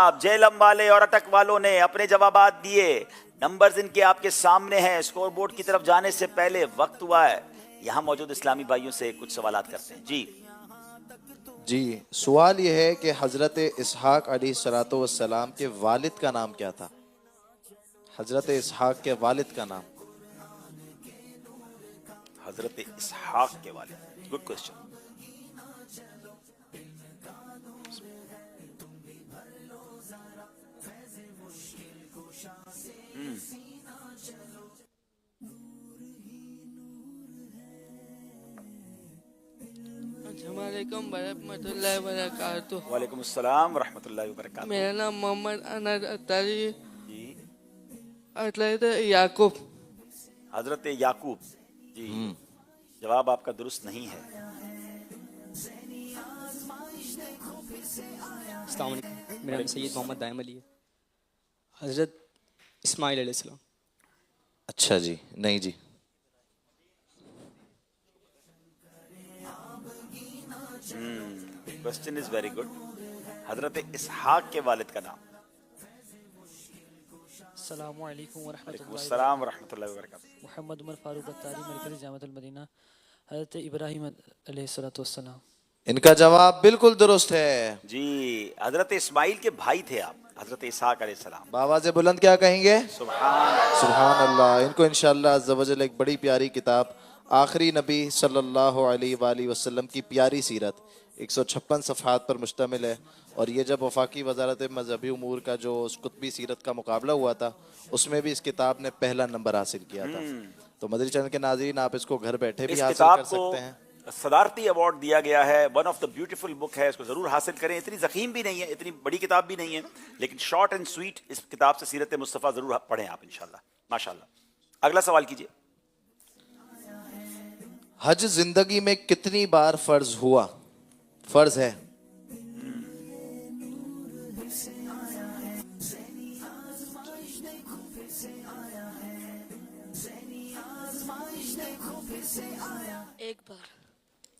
साहब, जेलम वाले और अटक वालों ने अपने जवाबात दिए। नंबर्स इनके आपके सामने हैं। स्कोर बोर्ड की तरफ जाने से पहले वक्त हुआ है यहाँ मौजूद इस्लामी भाइयों से कुछ सवालात करते हैं। जी, सवाल यह है कि हजरत इसहाक अलैहिस्सलातु वस्सलाम के वालिद का नाम क्या था? हजरत इसहाक के वालिद का नाम। हजरत इसहाक के वाले, गुड क्वेश्चन। अस्सलामुअलैकुम वरहमतुल्लाहि वबरकातुहू। वालेकुम अस्सलाम वरहमतुल्लाहि वबरकातुहू। मेरा नाम मोहम्मद अनस अत्तारी जी, अतलैत याकूब। हजरत याकूब जी। जवाब आपका दुरुस्त नहीं है। अस्सलाम वालेकुम, मेरा नाम सैयद मोहम्मद दायम अली है। हज़रत इस्माइल अलैहिस्सलाम। अच्छा जी, नहीं जी। Question is very good. हजरत इसहाक के वालिद का नाम। अस्सलामु अलैकुम वरहमतुल्लाहि अस्सलाम वरहमतुल्लाहि वबरकातुहू। मोहम्मद उमर फारूक अत्तारी मरकज़ी जामिअतुल मदीना हज़रत इब्राहीम अलैहिस्सलातु वस्सलाम। इनका जवाब बिल्कुल दुरुस्त है। जी, हजरत इस्माइल के भाई थे आप, हजरत इसहाक अलैहिस्सलाम। बाबा से बुलंद क्या कहेंगे? सुभान सुभान अल्लाह। इनको इंशाअल्लाह अज़्ज़ व जल एक बड़ी प्यारी किताब आखिरी नबी सल्लल्लाहु अलैहि वसल्लम की प्यारी सीरत 156 सफ़हात पर मुश्तमिल है। और ये जब वफाकी वजारत मजहबी उमूर का जो कुतबी सीरत का मुकाबला हुआ था उसमें भी इस किताब ने पहला नंबर हासिल किया था। तो मदरी चैनल के नाज़रीन, आप इसको घर बैठे भी इस हासिल किताब कर को सकते हैं। सदारती अवार्ड दिया गया है। One of the beautiful book है, इसको जरूर हासिल करें। इतनी जखीम भी नहीं है, इतनी बड़ी किताब भी नहीं है, लेकिन शॉर्ट एंड स्वीट। इस किताब से सीरत मुस्तफ़ा जरूर पढ़ें आप इंशाल्लाह, माशाल्लाह। अगला सवाल कीजिए। हज जिंदगी में कितनी बार फर्ज हुआ? फर्ज है। एक बार।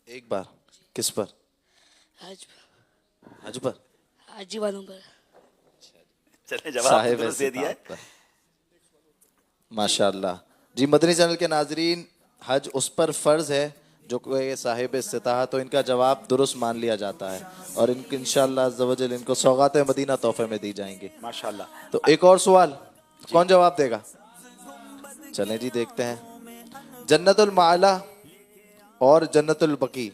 एक बार। किस पर? हज हज पर। हाजी वालों पर। चले जवाब साहिब दुरुस्त दे दिया है। इस्तिताअत पर। माशाअल्लाह जी। मदनी चैनल के नाजरीन, हज उस पर फर्ज है जो कोई साहिब इस्तिताअत, तो इनका जवाब दुरुस्त मान लिया जाता है और इनको इंशाअल्लाह अज़्ज़ व जल इनको सौगात मदीना तोहफे में दी जाएंगी माशाल्लाह। तो एक और सवाल, कौन जवाब देगा? चलें जी, देखते हैं। जन्नतुल माला और जन्नतुल बकी,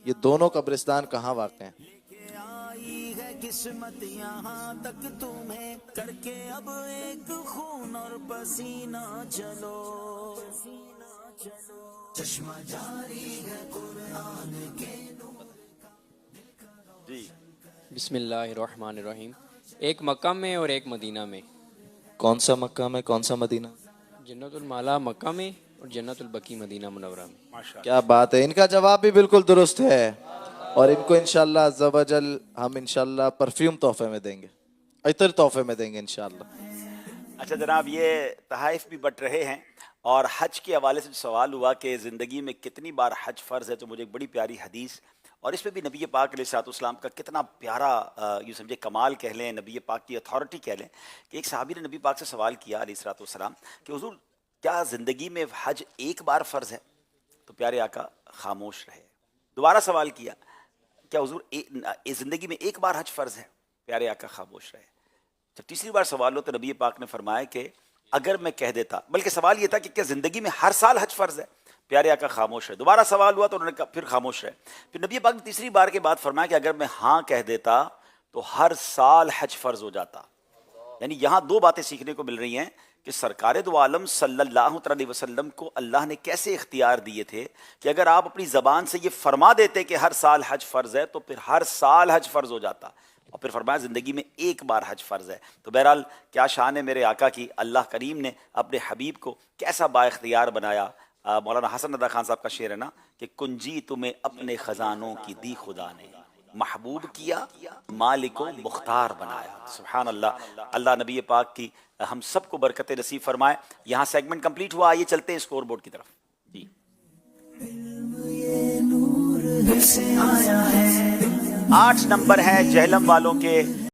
ये दोनों कब्रिस्तान कहाँ वाक़ हैं? किस्मत यहाँ तक तुम्हें करके अब एक खून और पसीना चलो चश्मा जारी है कुरान के। जी, बिस्मिल्लाहिर्रहमानिर्रहीम। एक मक्का में और एक मदीना में। कौन सा मक्का में, कौन सा मदीना? जन्नतुल माला मक्का में और जन्नतुल बकी मदीना मुनव्वरा में। माशाल्लाह। क्या बात है। इनका जवाब भी बिल्कुल दुरुस्त है और इनको इंशाअल्लाह अज़्ज़ व जल हम इंशाअल्लाह परफ्यूम तोहफे में देंगे, इतर तोहफे में देंगे इंशाअल्लाह। अच्छा जनाब, ये तहाइफ भी बट रहे हैं और हज के हवाले से जो सवाल हुआ कि ज़िंदगी में कितनी बार हज फ़र्ज़ है, तो मुझे एक बड़ी प्यारी हदीस और इसमें भी नबी पाक अलैहिस्सलाम का कितना प्यारा यूँ समझे कमाल कह लें, नबी पाक की अथॉरिटी कह लें कि एक सहाबी ने नबी पाक से सवाल किया अलैहिस्सलाम कि हुज़ूर क्या ज़िंदगी में हज एक बार फ़र्ज़ है? तो प्यारे आका खामोश रहे। दोबारा सवाल किया, क्या हुज़ूर ज़िंदगी में एक बार हज फ़र्ज़ है? प्यारे आका खामोश रहे। जब तीसरी बार सवाल हो तो नबी पाक ने फरमाया कि अगर मैं कह देता, बल्कि सवाल ये था कि क्या ज़िंदगी में हर साल हज फ़र्ज़ है? प्यारे आका खामोश है। दोबारा सवाल हुआ तो उन्होंने कहा, फिर खामोश रहे। फिर नबी पाक ने तीसरी बार के बाद फरमाया कि अगर मैं हाँ कह देता तो हर साल हज फ़र्ज़ हो जाता। यानी यहाँ दो बातें सीखने को मिल रही हैं कि सरकार दो आलम सल्लल्लाहु अलैहि वसल्लम को अल्लाह ने कैसे इख्तियार दिए थे कि अगर आप अपनी ज़बान से ये फरमा देते कि हर साल हज फ़र्ज़ है तो फिर हर साल हज फ़र्ज़ हो जाता। और फिर फरमाया ज़िंदगी में एक बार हज फ़र्ज़ है। तो बहरहाल क्या शान है मेरे आका की। अल्लाह करीम ने अपने हबीब को कैसा बाइख्तियार बनाया। मौलाना हसन नदा खान साहब का शेर है ना कि कुंजी तुम्हें अपने ख़जानों की दी खुदा ने, महबूब किया मालिको मुख्तार बनाया। सुभान अल्लाह। अल्लाह नबी पाक की हम सबको बरकत नसीब फरमाए। यहाँ सेगमेंट कंप्लीट हुआ, आइए चलते हैं स्कोर बोर्ड की तरफ। जी, ये नूर से आया है। 8 नंबर है जहलम वालों के।